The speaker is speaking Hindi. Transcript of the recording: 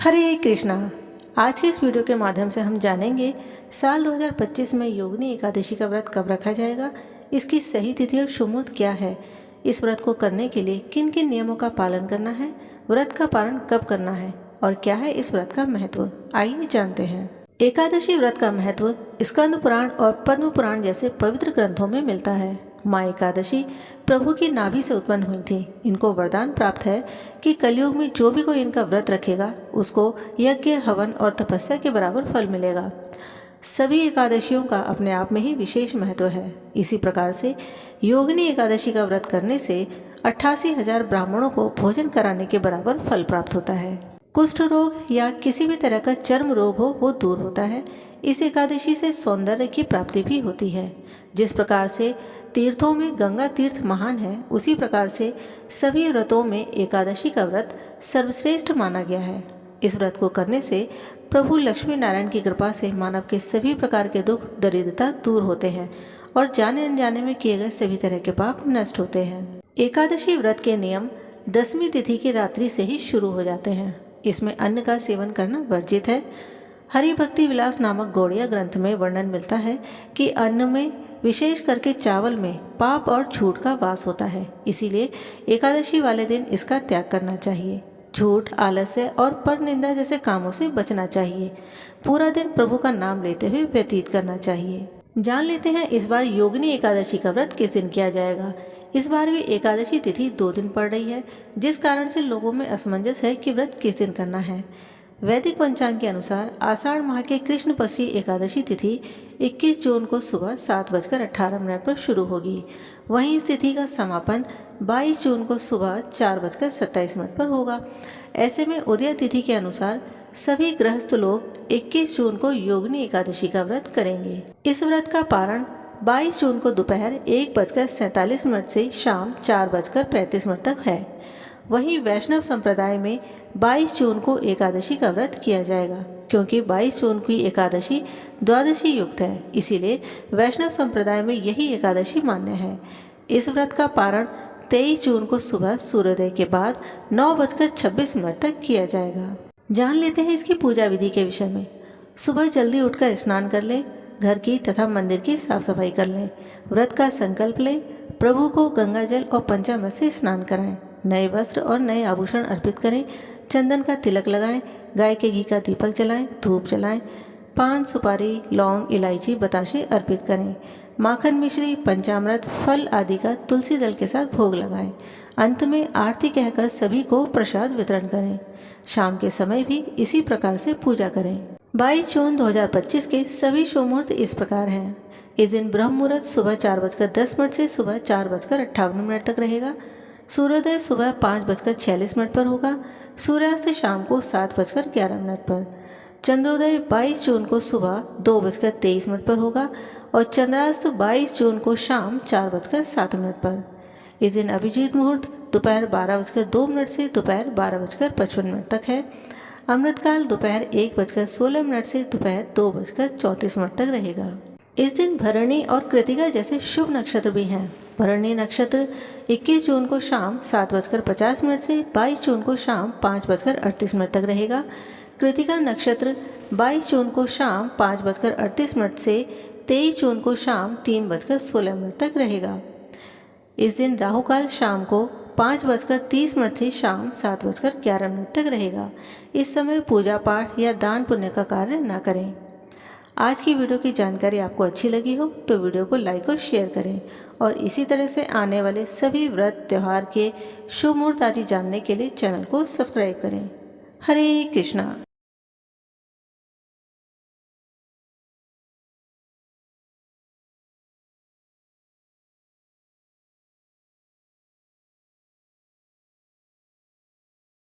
हरे कृष्णा। आज के इस वीडियो के माध्यम से हम जानेंगे साल 2025 में योगिनी एकादशी का व्रत कब रखा जाएगा, इसकी सही तिथि और शुभ मुहूर्त क्या है, इस व्रत को करने के लिए किन किन नियमों का पालन करना है, व्रत का पारण कब करना है और क्या है इस व्रत का महत्व। आइए जानते हैं। एकादशी व्रत का महत्व स्कंद पुराण और पद्म पुराण जैसे पवित्र ग्रंथों में मिलता है। माँ एकादशी प्रभु की नाभि से उत्पन्न हुई थी। इनको वरदान प्राप्त है कि कलयुग में जो भी कोई इनका व्रत रखेगा उसको यज्ञ, हवन और तपस्या के बराबर फल मिलेगा। सभी एकादशियों का अपने आप में ही विशेष महत्व है। इसी प्रकार से योगिनी एकादशी का व्रत करने से 88,000 ब्राह्मणों को भोजन कराने के बराबर फल प्राप्त होता है। कुष्ठ रोग या किसी भी तरह का चर्म रोग हो वो दूर होता है। इस एकादशी से सौंदर्य की प्राप्ति भी होती है। जिस प्रकार से तीर्थों में गंगा तीर्थ महान है, उसी प्रकार से सभी व्रतों में एकादशी का व्रत सर्वश्रेष्ठ माना गया है। इस व्रत को करने से प्रभु लक्ष्मी नारायण की कृपा से मानव के सभी प्रकार के दुख, दरिद्रता दूर होते हैं और जाने अनजाने में किए गए सभी तरह के पाप नष्ट होते हैं। एकादशी व्रत के नियम 10वीं तिथि की रात्रि से ही शुरू हो जाते हैं। इसमें अन्न का सेवन करना वर्जित है। हरि भक्ति विलास नामक गौड़िया ग्रंथ में वर्णन मिलता है कि अन्न में, विशेष करके चावल में, पाप और झूठ का वास होता है। इसीलिए एकादशी वाले दिन इसका त्याग करना चाहिए। झूठ, आलस्य और पर निंदा जैसे कामों से बचना चाहिए। पूरा दिन प्रभु का नाम लेते हुए व्यतीत करना चाहिए। जान लेते हैं इस बार योगिनी एकादशी का व्रत किस दिन किया जाएगा। इस बार भी एकादशी तिथि 2 दिन पड़ रही है, जिस कारण से लोगों में असमंजस है कि व्रत किस दिन करना है। वैदिक पंचांग के अनुसार आषाढ़ माह के कृष्ण पक्ष की एकादशी तिथि 21 जून को सुबह 7:18 पर शुरू होगी। वहीं इस तिथि का समापन 22 जून को सुबह 4:27 पर होगा। ऐसे में उदय तिथि के अनुसार सभी गृहस्थ लोग 21 जून को योगिनी एकादशी का व्रत करेंगे। इस व्रत का पारण 22 जून को दोपहर 1:47 से शाम 4:35 तक है। वहीं वैष्णव संप्रदाय में 22 जून को एकादशी का व्रत किया जाएगा। क्योंकि 22 जून की एकादशी द्वादशी युक्त है, इसीलिए वैष्णव संप्रदाय में यही एकादशी मान्य है। इस व्रत का पारण 23 जून को सुबह सूर्योदय के बाद 9:26 तक किया जाएगा। जान लेते हैं इसकी पूजा विधि के विषय में। सुबह जल्दी उठकर स्नान कर लें, घर की तथा मंदिर की साफ सफाई कर लें, व्रत का संकल्प लें, प्रभु को गंगा जल और पंचामृत से स्नान कराएं, नए वस्त्र और नए आभूषण अर्पित करें, चंदन का तिलक लगाएं, गाय के घी का दीपक जलाएं, धूप जलाएं, पान, सुपारी, लौंग, इलायची, बताशे अर्पित करें, माखन, मिश्री, पंचामृत, फल आदि का तुलसी दल के साथ भोग लगाएं। अंत में आरती कहकर सभी को प्रसाद वितरण करें। शाम के समय भी इसी प्रकार से पूजा करें। 22 जून 2025 के सभी शुभ मुहूर्त इस प्रकार हैं। इस दिन ब्रह्म मुहूर्त सुबह 4:10 से सुबह 4:58 तक रहेगा। सूर्योदय सुबह 5:46 पर होगा। सूर्यास्त शाम को 7:11 पर। चंद्रोदय 22 जून को सुबह 2:23 पर होगा और चंद्रास्त 22 जून को शाम 4:07 पर। इस दिन अभिजीत मुहूर्त दोपहर 12:02 से दोपहर 12:55 तक है। अमृतकाल दोपहर 1:16 से दोपहर 2:34 तक रहेगा। इस दिन भरणी और कृतिका जैसे शुभ नक्षत्र भी हैं। भरणी नक्षत्र 21 जून को शाम 7:50 से 22 जून को शाम 5:38 तक रहेगा। कृतिका नक्षत्र 22 जून को शाम 5:38 से 23 जून को शाम 3:16 तक रहेगा। इस दिन राहुकाल शाम को 5:30 से शाम 7:11 तक रहेगा। इस समय पूजा पाठ या दान पुण्य का कार्य न करें। आज की वीडियो की जानकारी आपको अच्छी लगी हो तो वीडियो को लाइक और शेयर करें और इसी तरह से आने वाले सभी व्रत, त्यौहार के शुभ मुहूर्त आदि जानने के लिए चैनल को सब्सक्राइब करें। हरे कृष्णा।